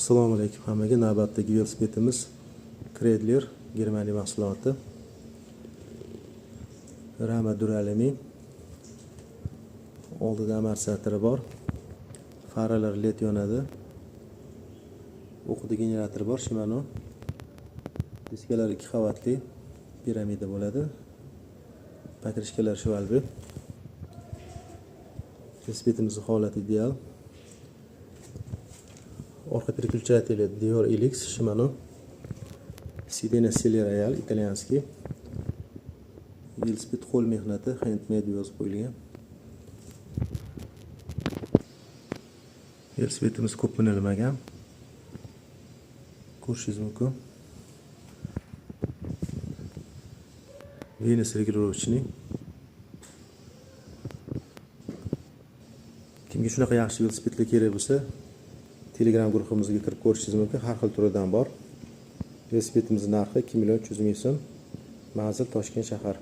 Assalomu alaykum hammaga. Navbatdagi velosipedimiz Credler Germaniya mahsuloti. Rama duralumi. Oldida amortisattori bor. Faralar LED yonadi. O'qida generator bor, Shimano. Diskalar 2 qavatli piramida bo'ladi. Pokrishkalar shvalbi. Velosipedimizning holati ideal. Orqa переключатели Dior Elix Shimano. Sidena Royal italyanskiy. Velosiped qo'l mehnati, handmade yozib qo'yilgan. Velosipedimiz ko'p minilmagan. Ko'rishingiz mumkin. Venus regulirovочный. Kimga shunaqa yaxshi velosipedlar kerak bo'lsa, Telegram guruhimizga kirib ko'rishingiz mumkin. Har xil turidan bor. Velosipedimizning narxi 2 300 ming so'm. Manzil Toshkent shahar.